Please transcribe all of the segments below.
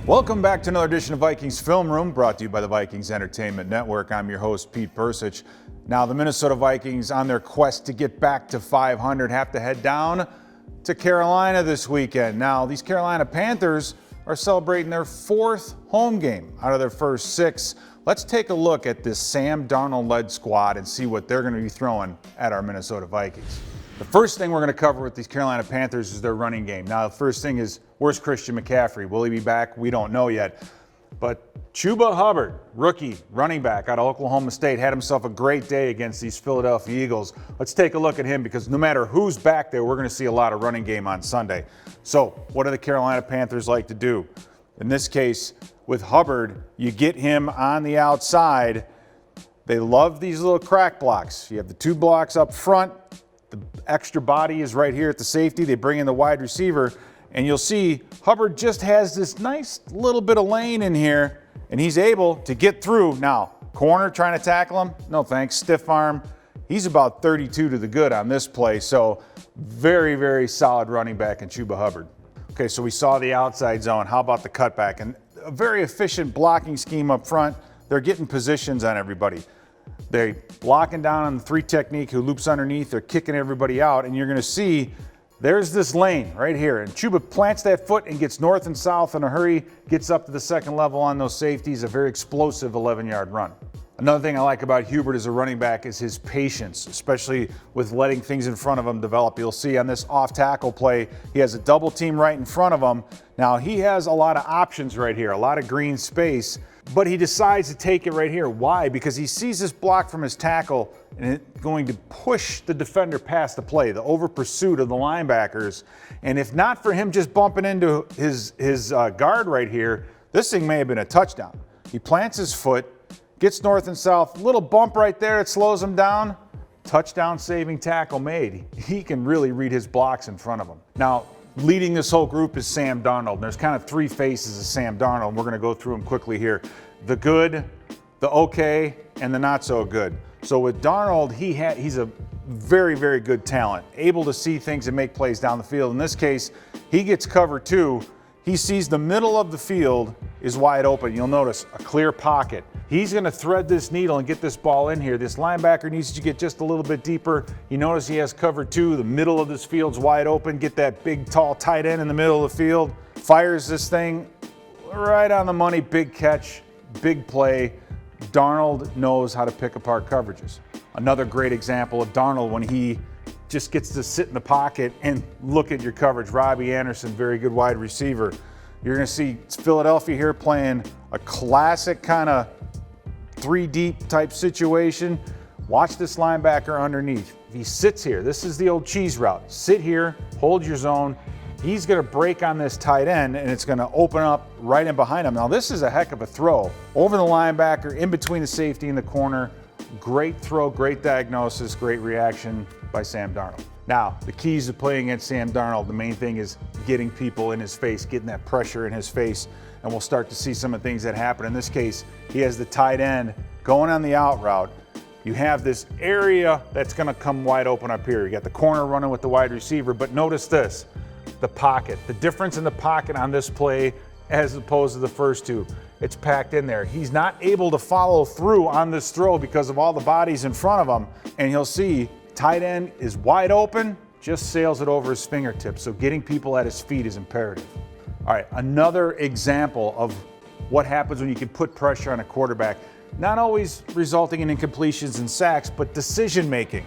Welcome back to another edition of Vikings Film Room, brought to you by the Vikings Entertainment Network. I'm your host, Pete Bercich. Now, the Minnesota Vikings, on their quest to get back to 500, have to head down to Carolina this weekend. Now, these Carolina Panthers are celebrating their fourth home game out of their first six. Let's take a look at this Sam Darnold-led squad and see what they're going to be throwing at our Minnesota Vikings. The first thing we're going to cover with these Carolina Panthers is their running game. Now, the first thing is, where's Christian McCaffrey? Will he be back? We don't know yet. But Chuba Hubbard, rookie running back out of Oklahoma State, had himself a great day against these Philadelphia Eagles. Let's take a look at him because no matter who's back there, we're going to see a lot of running game on Sunday. So what do the Carolina Panthers like to do? In this case, with Hubbard, you get him on the outside. They love these little crack blocks. You have the two blocks up front. The extra body is right here at the safety. They bring in the wide receiver, and you'll see Hubbard just has this nice little bit of lane in here, and he's able to get through. Now, corner trying to tackle him, no thanks, stiff arm. He's about 32 to the good on this play, so very, very solid running back in Chuba Hubbard. Okay, so we saw the outside zone. How about the cutback? And a very efficient blocking scheme up front. They're getting positions on everybody. They're blocking down on the three technique who loops underneath. They're kicking everybody out, and you're going to see there's this lane right here. And Chuba plants that foot and gets north and south in a hurry, gets up to the second level on those safeties, a very explosive 11-yard run. Another thing I like about Hubert as a running back is his patience, especially with letting things in front of him develop. You'll see on this off-tackle play, he has a double team right in front of him. Now, he has a lot of options right here, a lot of green space, but he decides to take it right here. Why? Because he sees this block from his tackle and it's going to push the defender past the play, the over pursuit of the linebackers. And if not for him just bumping into his guard right here, this thing may have been a touchdown. He plants his foot, gets north and south, little bump right there, it slows him down. Touchdown saving tackle made. He can really read his blocks in front of him. Now, leading this whole group is Sam Darnold. There's kind of three faces of Sam Darnold, and we're going to go through them quickly here. The good, the okay, and the not so good. So with Darnold, he's a very, very good talent, able to see things and make plays down the field. In this case, he gets cover two. He sees the middle of the field is wide open. You'll notice a clear pocket. He's going to thread this needle and get this ball in here. This linebacker needs to get just a little bit deeper. You notice he has cover two. The middle of this field's wide open. Get that big, tall tight end in the middle of the field. Fires this thing right on the money. Big catch, big play. Darnold knows how to pick apart coverages. Another great example of Darnold when he just gets to sit in the pocket and look at your coverage. Robbie Anderson, very good wide receiver. You're going to see Philadelphia here playing a classic kind of three deep type situation. Watch this linebacker underneath. If he sits here, this is the old cheese route. Sit here, hold your zone. He's going to break on this tight end, and it's going to open up right in behind him. Now, this is a heck of a throw. Over the linebacker, in between the safety and the corner. Great throw, great diagnosis, great reaction by Sam Darnold. Now, the keys to playing against Sam Darnold, the main thing is getting people in his face, getting that pressure in his face, and we'll start to see some of the things that happen. In this case, he has the tight end going on the out route. You have this area that's going to come wide open up here. You got the corner running with the wide receiver, but notice this, the pocket. The difference in the pocket on this play as opposed to the first two. It's packed in there. He's not able to follow through on this throw because of all the bodies in front of him, and you'll see tight end is wide open, just sails it over his fingertips. So getting people at his feet is imperative. All right, another example of what happens when you can put pressure on a quarterback, not always resulting in incompletions and sacks, but decision making.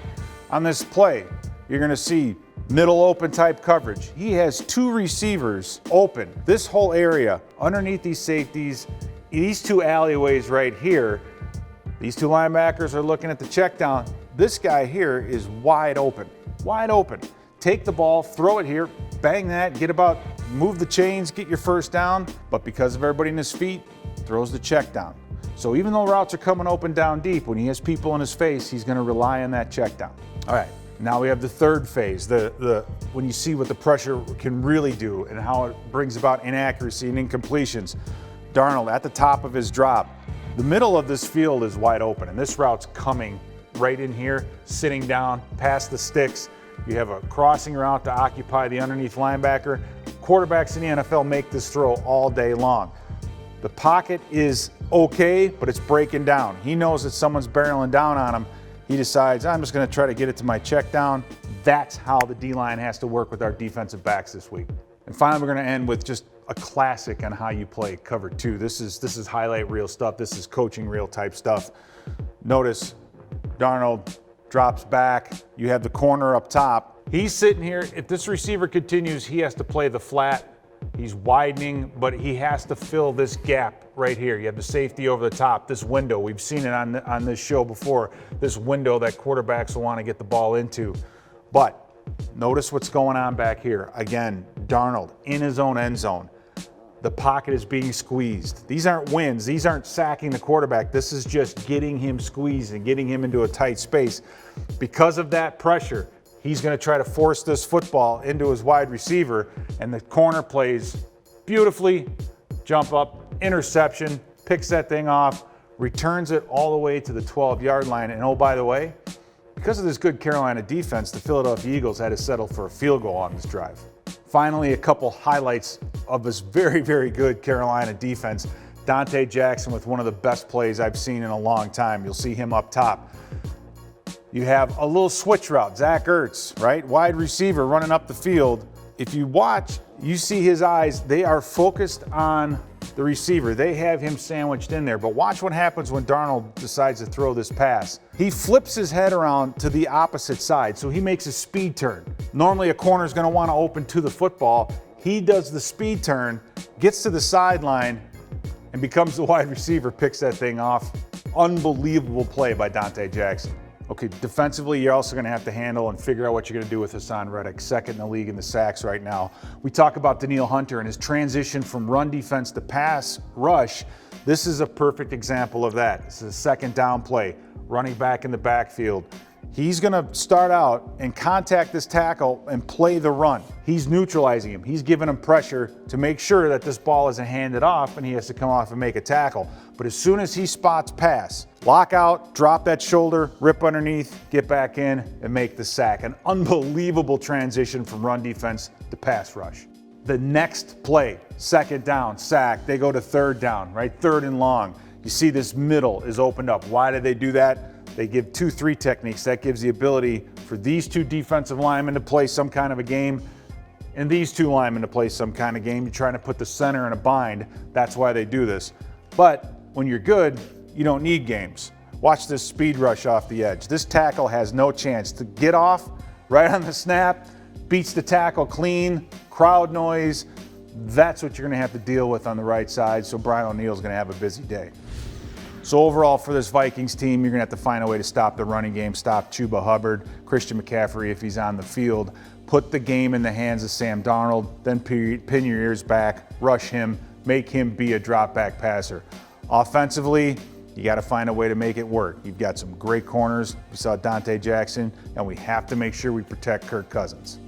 On this play, you're going to see middle open type coverage. He has two receivers open. This whole area underneath these safeties, these two alleyways right here, these two linebackers are looking at the check down. This guy here is wide open, wide open. Take the ball, throw it here, bang that, move the chains, get your first down. But because of everybody in his feet, throws the check down. So even though routes are coming open down deep, when he has people in his face, he's going to rely on that check down. All right, now we have the third phase, when you see what the pressure can really do and how it brings about inaccuracy and incompletions. Darnold at the top of his drop. The middle of this field is wide open, and this route's coming right in here, sitting down past the sticks. You have a crossing route to occupy the underneath linebacker. Quarterbacks in the NFL make this throw all day long. The pocket is okay, but it's breaking down. He knows that someone's barreling down on him. He decides, I'm just gonna try to get it to my check down. That's how the D-line has to work with our defensive backs this week. And finally, we're gonna end with just a classic on how you play cover two. This is highlight reel stuff. This is coaching reel type stuff. Notice Darnold drops back. You have the corner up top. He's sitting here. If this receiver continues, he has to play the flat. He's widening, but he has to fill this gap right here. You have the safety over the top, this window. We've seen it on this show before, this window that quarterbacks will want to get the ball into. But notice what's going on back here. Again, Darnold in his own end zone. The pocket is being squeezed. These aren't wins. These aren't sacking the quarterback. This is just getting him squeezed and getting him into a tight space. Because of that pressure, he's going to try to force this football into his wide receiver, and the corner plays beautifully, jump up, interception, picks that thing off, returns it all the way to the 12-yard line. And oh, by the way, because of this good Carolina defense, the Philadelphia Eagles had to settle for a field goal on this drive. Finally, a couple highlights of this very, very good Carolina defense. Dante Jackson with one of the best plays I've seen in a long time. You'll see him up top. You have a little switch route, Zach Ertz, right? Wide receiver running up the field. If you watch, you see his eyes, they are focused on the receiver. They have him sandwiched in there, but watch what happens when Darnold decides to throw this pass. He flips his head around to the opposite side, so he makes a speed turn. Normally a corner is gonna wanna open to the football. He does the speed turn, gets to the sideline, and becomes the wide receiver, picks that thing off. Unbelievable play by Dante Jackson. Okay, defensively, you're also going to have to handle and figure out what you're going to do with Hassan Reddick, second in the league in the sacks right now. We talk about Danielle Hunter and his transition from run defense to pass rush. This is a perfect example of that. This is a second down play, running back in the backfield. He's going to start out and contact this tackle and play the run. He's neutralizing him. He's giving him pressure to make sure that this ball isn't handed off and he has to come off and make a tackle. But as soon as he spots pass, lock out, drop that shoulder, rip underneath, get back in, and make the sack. An unbelievable transition from run defense to pass rush. The next play, second down, sack, they go to third down, right? Third and long. You see this middle is opened up. Why did they do that? They give 2-3 techniques. That gives the ability for these two defensive linemen to play some kind of a game and these two linemen to play some kind of game. You're trying to put the center in a bind. That's why they do this. But when you're good, you don't need games. Watch this speed rush off the edge. This tackle has no chance to get off right on the snap, beats the tackle clean, crowd noise. That's what you're going to have to deal with on the right side. So Brian O'Neill's going to have a busy day. So overall for this Vikings team, you're going to have to find a way to stop the running game, stop Chuba Hubbard, Christian McCaffrey if he's on the field, put the game in the hands of Sam Darnold, then pin your ears back, rush him, make him be a drop back passer. Offensively, you got to find a way to make it work. You've got some great corners. We saw Dante Jackson, and we have to make sure we protect Kirk Cousins.